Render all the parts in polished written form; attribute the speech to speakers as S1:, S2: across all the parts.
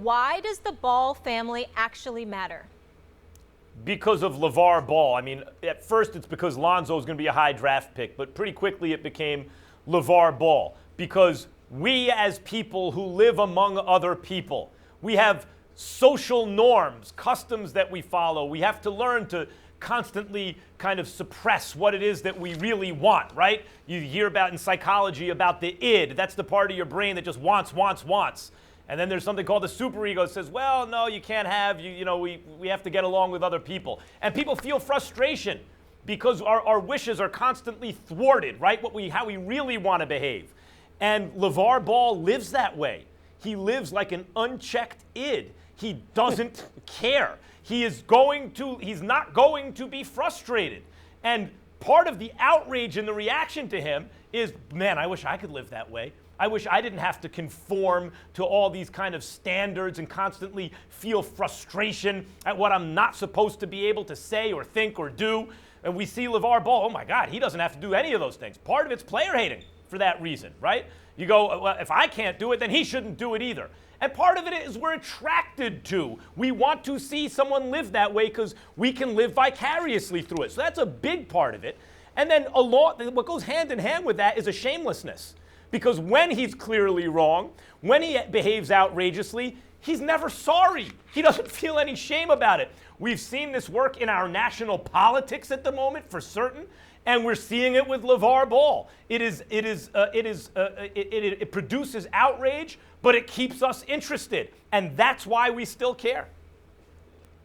S1: Why does the Ball family actually matter?
S2: Because of LaVar Ball. I mean, at first it's because Lonzo was going to be a high draft pick, but pretty quickly it became LaVar Ball. Because we as people who live among other people, we have social norms, customs that we follow. We have to learn to constantly kind of suppress what it is that we really want, right? You hear about in psychology about the id. That's the part of your brain that just wants. And then there's something called the superego that says, well, no, you can't have, we have to get along with other people. And people feel frustration because our wishes are constantly thwarted, right? How we really want to behave. And LaVar Ball lives that way. He lives like an unchecked id. He doesn't care. He's not going to be frustrated. And part of the outrage and the reaction to him is, man, I wish I could live that way. I wish I didn't have to conform to all these kind of standards and constantly feel frustration at what I'm not supposed to be able to say or think or do. And we see LaVar Ball, oh my God, he doesn't have to do any of those things. Part of it's player hating for that reason, right? You go, well, if I can't do it, then he shouldn't do it either. And part of it is we're attracted to. We want to see someone live that way because we can live vicariously through it. So that's a big part of it. And then what goes hand in hand with that is a shamelessness. Because when he's clearly wrong, when he behaves outrageously, he's never sorry. He doesn't feel any shame about it. We've seen this work in our national politics at the moment for certain, and we're seeing it with LaVar Ball. It produces outrage, but it keeps us interested, and that's why we still care.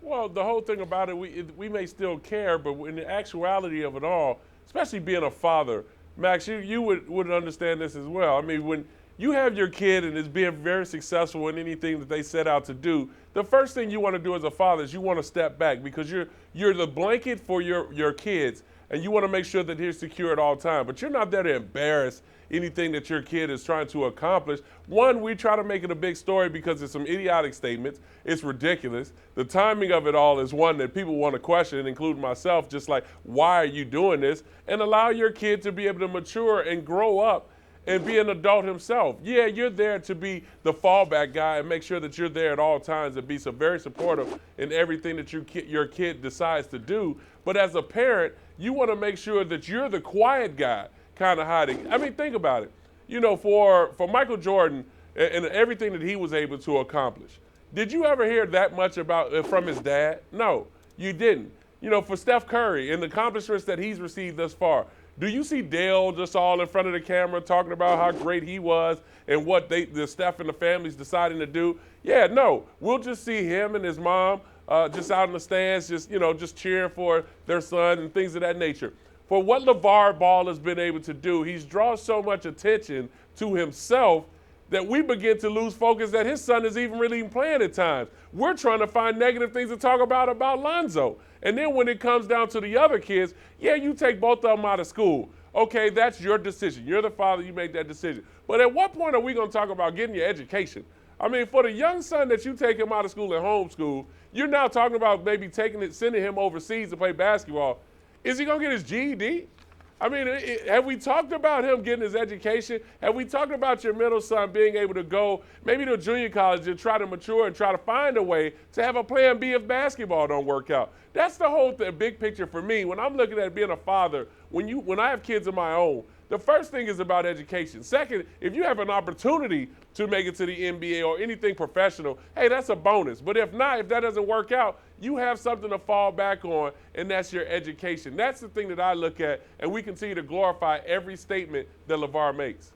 S3: Well, the whole thing about it, we may still care, but in the actuality of it all, especially being a father, Max, you would understand this as well. I mean, when you have your kid and is being very successful in anything that they set out to do, the first thing you want to do as a father is you want to step back because you're the blanket for your kids, and you want to make sure that they're secure at all times. But you're not there to embarrass anything that your kid is trying to accomplish. One, we try to make it a big story because it's some idiotic statements. It's ridiculous. The timing of it all is one that people want to question, including myself, just like, why are you doing this? And allow your kid to be able to mature and grow up and be an adult himself. Yeah, you're there to be the fallback guy and make sure that you're there at all times and be so very supportive in everything that your kid decides to do. But as a parent, you want to make sure that you're the quiet guy kind of hiding. I mean, think about it. You know, for Michael Jordan and everything that he was able to accomplish, did you ever hear that much about from his dad? No, you didn't. You know, for Steph Curry and the accomplishments that he's received thus far, do you see Dale just all in front of the camera talking about how great he was and what the Steph and the family's deciding to do? Yeah, no. We'll just see him and his mom just out in the stands, just cheering for their son and things of that nature. For what LaVar Ball has been able to do, he's drawn so much attention to himself that we begin to lose focus that his son is even really playing at times. We're trying to find negative things to talk about Lonzo. And then when it comes down to the other kids, yeah, you take both of them out of school. Okay, that's your decision. You're the father, you make that decision. But at what point are we going to talk about getting your education? I mean, for the young son that you take him out of school and homeschool, you're now talking about maybe sending him overseas to play basketball. Is he going to get his GED? I mean, have we talked about him getting his education? Have we talked about your middle son being able to go maybe to junior college and try to mature and try to find a way to have a plan B if basketball don't work out? That's the whole big picture for me. When I'm looking at being a father, when I have kids of my own, the first thing is about education. Second, if you have an opportunity to make it to the NBA or anything professional, hey, that's a bonus. But if not, if that doesn't work out, you have something to fall back on, and that's your education. That's the thing that I look at, and we continue to glorify every statement that LaVar makes.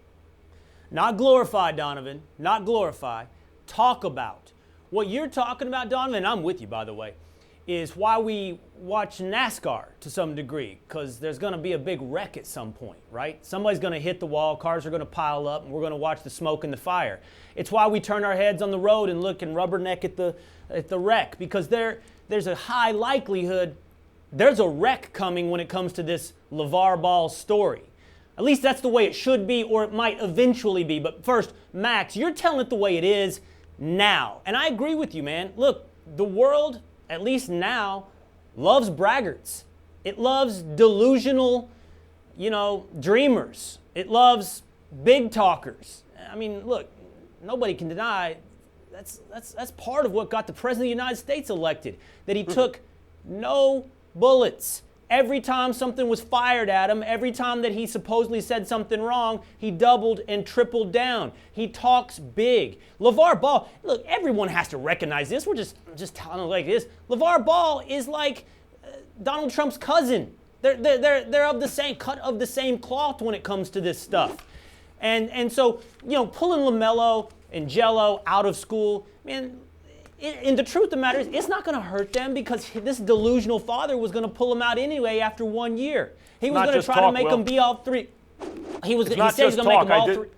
S4: Not glorify, Donovan, not glorify. Talk about. What you're talking about, Donovan, and I'm with you, by the way, is why we watch NASCAR to some degree, because there's going to be a big wreck at some point, right? Somebody's going to hit the wall, cars are going to pile up, and we're going to watch the smoke and the fire. It's why we turn our heads on the road and look and rubberneck at the wreck, because there's a high likelihood there's a wreck coming when it comes to this LaVar Ball story. At least that's the way it should be, or it might eventually be. But first, Max, you're telling it the way it is now. And I agree with you, man. Look, the world, at least now, loves braggarts. It loves delusional, dreamers. It loves big talkers. I mean, look, nobody can deny that's part of what got the president of the United States elected. That he took no bullets. Every time something was fired at him, every time that he supposedly said something wrong, he doubled and tripled down. He talks big. LaVar Ball, look, everyone has to recognize this. We're just telling it like this. LaVar Ball is like Donald Trump's cousin. They're of the same cut of the same cloth when it comes to this stuff. And so, pulling LaMelo and Jello out of school, man, and the truth of the matter is, it's not going to hurt them because this delusional father was going to pull them out anyway after 1 year. He was going to try to make them be all three. He said he was going to make them all three.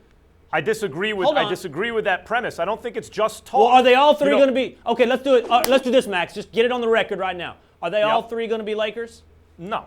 S2: I disagree with that premise. I don't think it's just talk.
S4: Well, are they all three going to be? Okay, let's do it. Let's do this, Max. Just get it on the record right now. Are they all three going to be Lakers?
S2: No.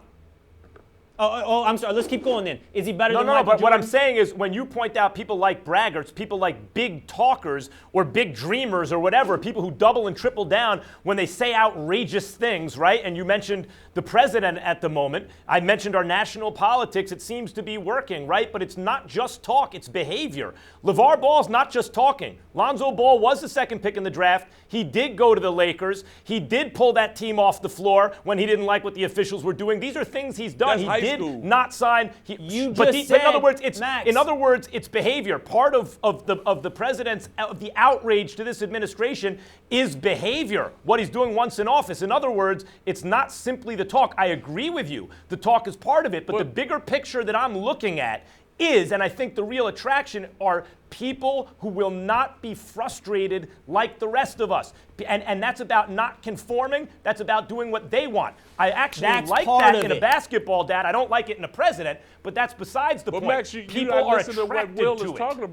S4: Oh, I'm sorry. Let's keep going then. Is he better than
S2: No,
S4: Michael
S2: but what
S4: Jordan?
S2: I'm saying is when you point out people like braggarts, people like big talkers or big dreamers or whatever, people who double and triple down when they say outrageous things, right? And you mentioned the president at the moment. I mentioned our national politics. It seems to be working, right? But it's not just talk, it's behavior. LaVar Ball's not just talking. Lonzo Ball was the second pick in the draft. He did go to the Lakers. He did pull that team off the floor when he didn't like what the officials were doing. These are things he's done.
S3: That's
S2: he did
S3: school.
S2: not sign. But in other words, it's behavior. Part of the president's the outrage to this administration is behavior. What he's doing once in office. In other words, it's not simply the talk. I agree with you. The talk is part of it, but the bigger picture that I'm looking at is, and I think the real attraction are people who will not be frustrated like the rest of us. And that's about not conforming. That's about doing what they want. I actually like that in a basketball, Dad. I don't like it in a president, but that's besides the point.
S3: Max, you
S2: people are
S3: listen to what
S2: attracted
S3: Will
S2: to
S3: is
S2: it.
S3: talking about.